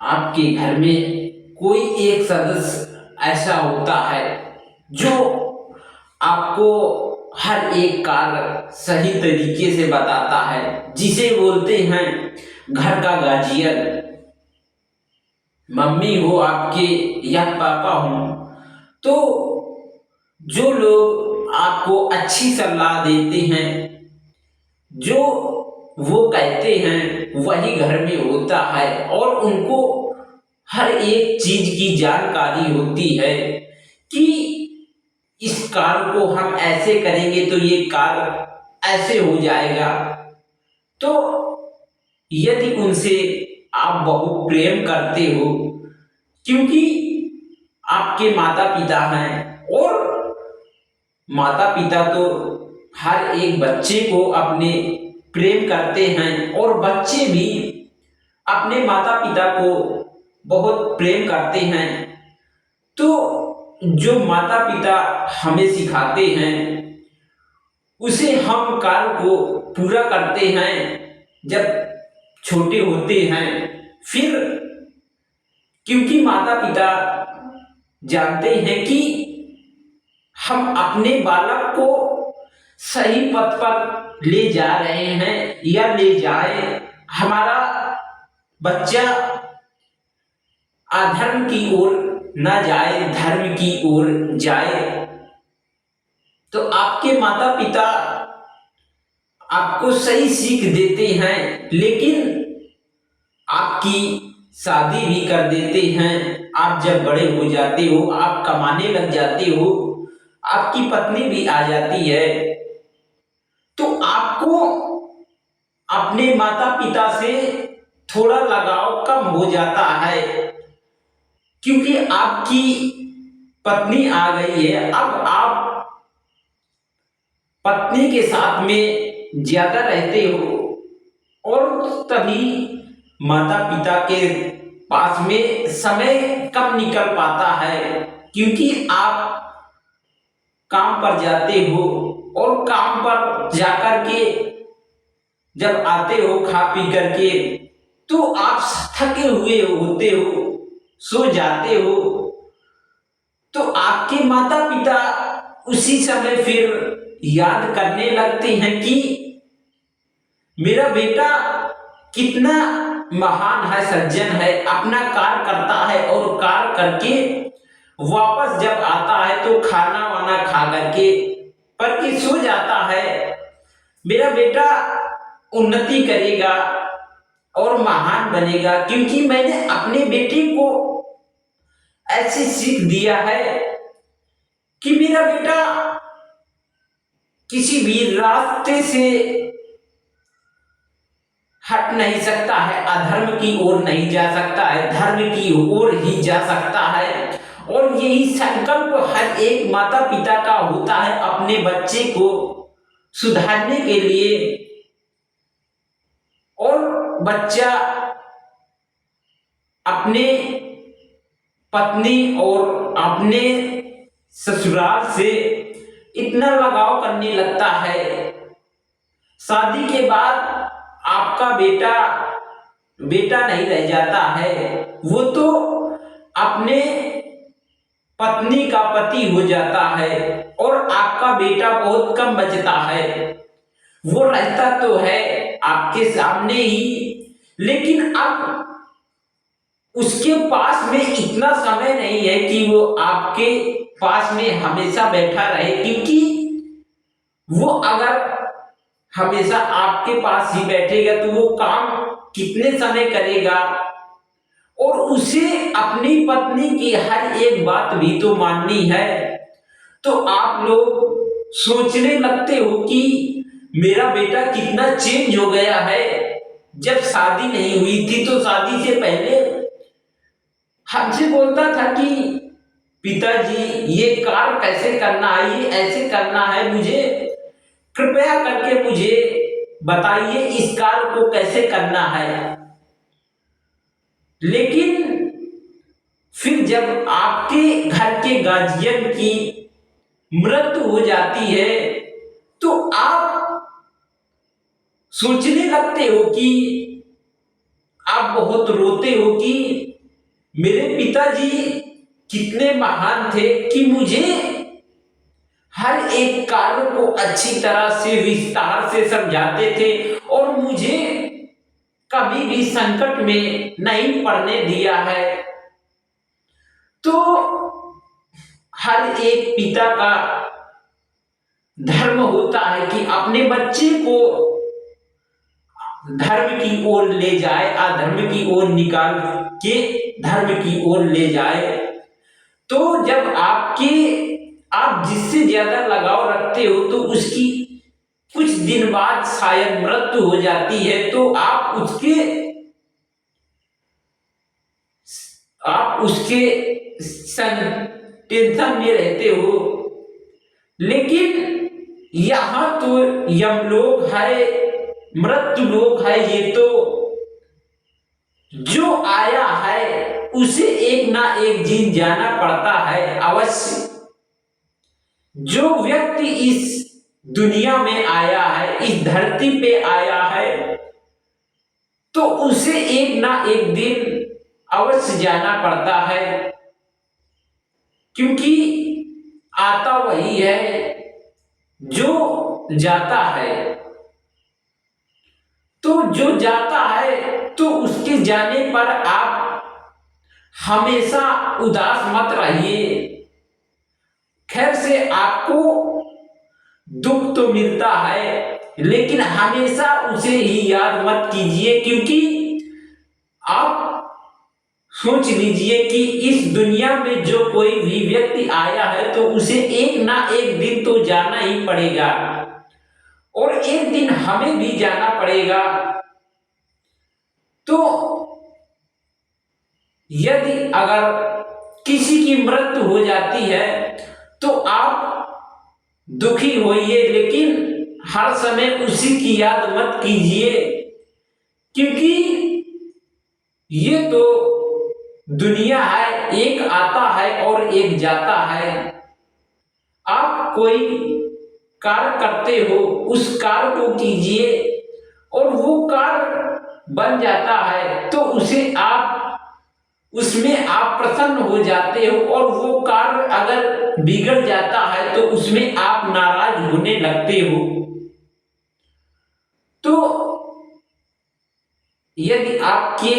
आपके घर में कोई एक सदस्य ऐसा होता है जो आपको हर एक कार्य सही तरीके से बताता है, जिसे बोलते हैं घर का गार्जियन। मम्मी हो आपके या पापा हो, तो जो लोग आपको अच्छी सलाह देते हैं, जो वो कहते हैं वही घर में होता है, और उनको हर एक चीज की जानकारी होती है कि इस कार्य को हम ऐसे करेंगे तो ये कार्य ऐसे हो जाएगा। तो यदि उनसे आप बहुत प्रेम करते हो, क्योंकि आपके माता पिता हैं, और माता पिता तो हर एक बच्चे को अपने प्रेम करते हैं, और बच्चे भी अपने माता पिता को बहुत प्रेम करते हैं। तो जो माता पिता हमें सिखाते हैं उसे हम कार्य को पूरा करते हैं जब छोटे होते हैं। फिर क्योंकि माता पिता जानते हैं कि हम अपने बालक को सही पथ पर ले जा रहे हैं या ले जाए, हमारा बच्चा अधर्म की ओर न जाए, धर्म की ओर जाए, तो आपके माता पिता आपको सही सीख देते हैं। लेकिन आपकी शादी भी कर देते हैं। आप जब बड़े हो जाते हो, आप कमाने लग जाते हो, आपकी पत्नी भी आ जाती है, तो आपको अपने माता पिता से थोड़ा लगाव कम हो जाता है, क्योंकि आपकी पत्नी आ गई है। अब आप पत्नी के साथ में ज्यादा रहते हो, और तभी माता पिता के पास में समय कम निकल पाता है, क्योंकि आप काम पर जाते हो, और काम पर जाकर के जब आते हो खा पी करके, तो आप थके हुए होते हो, सो जाते हो। तो आपके माता पिता उसी समय फिर याद करने लगते हैं कि मेरा बेटा कितना महान है, सज्जन है, अपना कार्य करता है, और कार्य करके वापस जब आता है तो खाना वाना खा करके पर कि सो जाता है। मेरा बेटा उन्नति करेगा और महान बनेगा, क्योंकि मैंने अपने बेटे को ऐसी सीख दिया है कि मेरा बेटा किसी भी रास्ते से हट नहीं सकता है, अधर्म की ओर नहीं जा सकता है, धर्म की ओर ही जा सकता है। और यही संकल्प हर एक माता पिता का होता है अपने बच्चे को सुधारने के लिए। और बच्चा अपने पत्नी और अपने ससुराल से इतना लगाव करने लगता है। शादी के बाद आपका बेटा बेटा नहीं रह जाता है, वो तो अपने पत्नी का पति हो जाता है, और आपका बेटा बहुत कम बचता है। वो रहता तो है आपके सामने ही, लेकिन अब उसके पास में इतना समय नहीं है कि वो आपके पास में हमेशा बैठा रहे, क्योंकि वो अगर हमेशा आपके पास ही बैठेगा तो वो काम कितने समय करेगा, और उसे अपनी पत्नी की हर एक बात भी तो माननी है। तो आप लोग सोचने लगते हो कि मेरा बेटा कितना चेंज हो गया है। जब शादी नहीं हुई थी तो शादी से पहले हमसे बोलता था कि पिताजी ये कार्य कैसे करना है, ये ऐसे करना है, मुझे कृपया करके मुझे बताइए इस कार्य को कैसे करना है। लेकिन फिर जब आपके घर के गार्जियन की मृत्यु हो जाती है तो आप सोचने लगते हो कि अब आप बहुत रोते हो कि मेरे पिताजी कितने महान थे कि मुझे हर एक कार्य को अच्छी तरह से विस्तार से समझाते थे और मुझे कभी भी संकट में नहीं पड़ने दिया है। तो हर एक पिता का धर्म होता है कि अपने बच्चे को धर्म की ओर ले जाए, अधर्म की ओर निकाल के धर्म की ओर ले जाए। तो जब आप जिससे ज्यादा लगाव रखते हो तो उसकी कुछ दिन बाद शायद मृत्यु हो जाती है, तो आप उसके टेंशन में रहते हो। लेकिन यहाँ तो यमलोक है, मृत्यु लोक है, ये तो जो आया है उसे एक ना एक दिन जाना पड़ता है अवश्य। जो व्यक्ति इस दुनिया में आया है, इस धरती पे आया है, तो उसे एक ना एक दिन अवश्य जाना पड़ता है, क्योंकि आता वही है जो जाता है। तो जो जाता है तो उसके जाने पर आप हमेशा उदास मत रहिए। खैर से आपको दुख तो मिलता है, लेकिन हमेशा उसे ही याद मत कीजिए, क्योंकि आप सोच लीजिए कि इस दुनिया में जो कोई भी व्यक्ति आया है तो उसे एक ना एक दिन तो जाना ही पड़ेगा, और एक दिन हमें भी जाना पड़ेगा। तो यदि अगर किसी की मृत्यु हो जाती है तो आप दुखी होइए, लेकिन हर समय उसी की याद मत कीजिए, क्योंकि ये तो दुनिया है, एक आता है और एक जाता है। आप कोई कार्य करते हो, उस कार्य को कीजिए, और वो कार्य बन जाता है तो उसमें आप प्रसन्न हो जाते हो, और वो कार्य अगर बिगड़ जाता है तो उसमें आप नाराज होने लगते हो। तो यदि आपके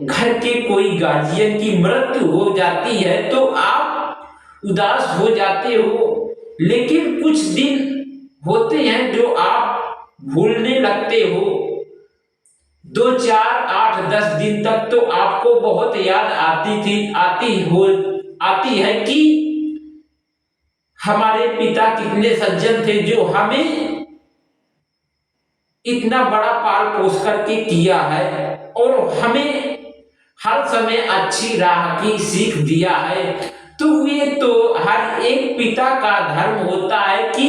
घर के कोई गार्जियन की मृत्यु हो जाती है तो आप उदास हो जाते हो, लेकिन कुछ दिन होते हैं जो आप भूलने लगते हो। 2, 4, 8, 10 दिन तक तो आपको बहुत याद आती है कि हमारे पिता कितने सज्जन थे, जो हमें इतना बड़ा पाल पोस करके किया है और हमें हर समय अच्छी राह की सीख दिया है। तो ये तो हर एक पिता का धर्म होता है कि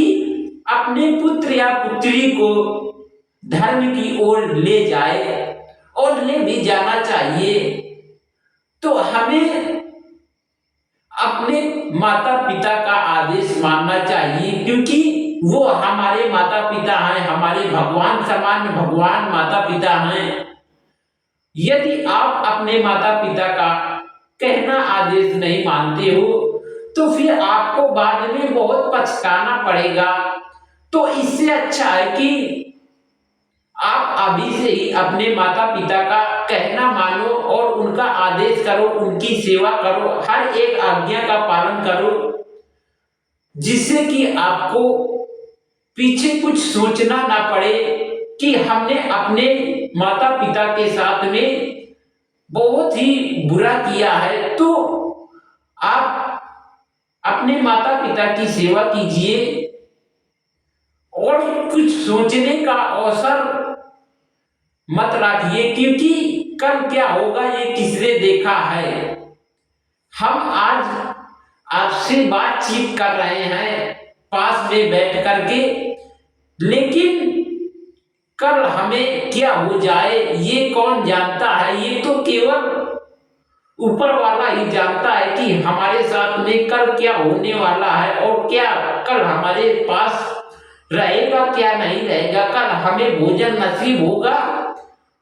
अपने पुत्र या पुत्री को धर्म की ओर ले जाए, और ले भी जाना चाहिए। तो हमें अपने माता पिता का आदेश मानना चाहिए, क्योंकि वो हमारे माता पिता हैं, हमारे भगवान समान भगवान माता पिता हैं। यदि आप अपने माता पिता का कहना आदेश नहीं मानते हो तो फिर आपको बाद में बहुत पछताना पड़ेगा। तो इससे अच्छा है कि आप अभी से ही अपने माता पिता का कहना मानो और उनका आदेश करो, उनकी सेवा करो, हर एक आज्ञा का पालन करो, जिससे कि आपको पीछे कुछ सोचना ना पड़े कि हमने अपने माता पिता के साथ में बहुत ही बुरा किया है। तो आप अपने माता पिता की सेवा कीजिए और कुछ सोचने का अवसर मत रखिए, क्योंकि कल क्या होगा ये किसने देखा है। हम आज आपसे बातचीत कर रहे हैं पास में बैठ करके, लेकिन कल हमें क्या हो जाए ये कौन जानता है। ये तो केवल ऊपर वाला ही जानता है कि हमारे साथ में कल क्या होने वाला है, और क्या कल हमारे पास रहेगा क्या नहीं रहेगा, कल हमें भोजन नसीब होगा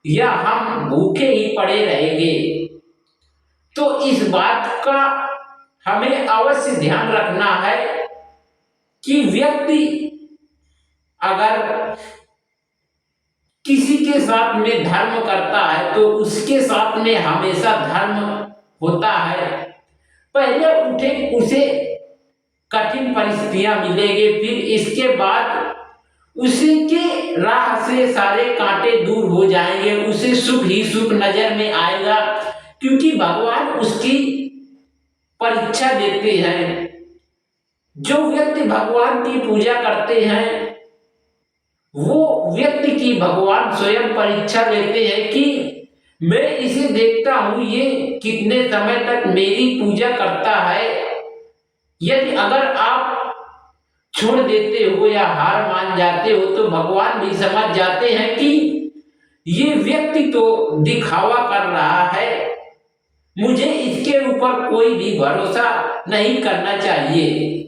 या हम भूखे ही पड़े रहेंगे। तो इस बात का हमें अवश्य ध्यान रखना है कि व्यक्ति अगर किसी के साथ में धर्म करता है तो उसके साथ में हमेशा धर्म होता है। पहले उठे उसे कठिन परिस्थितियां मिलेंगे, फिर इसके बाद उसी के राह से सारे कांटे दूर हो जाएंगे, उसे सुख ही सुख नजर में आएगा, क्योंकि भगवान उसकी परीक्षा देते हैं। जो व्यक्ति भगवान की पूजा करते हैं वो व्यक्ति की भगवान स्वयं परीक्षा लेते हैं कि मैं इसे देखता हूं ये कितने समय तक मेरी पूजा करता है। यदि अगर आप छोड़ देते हो या हार मान जाते हो तो भगवान भी समझ जाते हैं कि ये व्यक्ति तो दिखावा कर रहा है, मुझे इसके ऊपर कोई भी भरोसा नहीं करना चाहिए।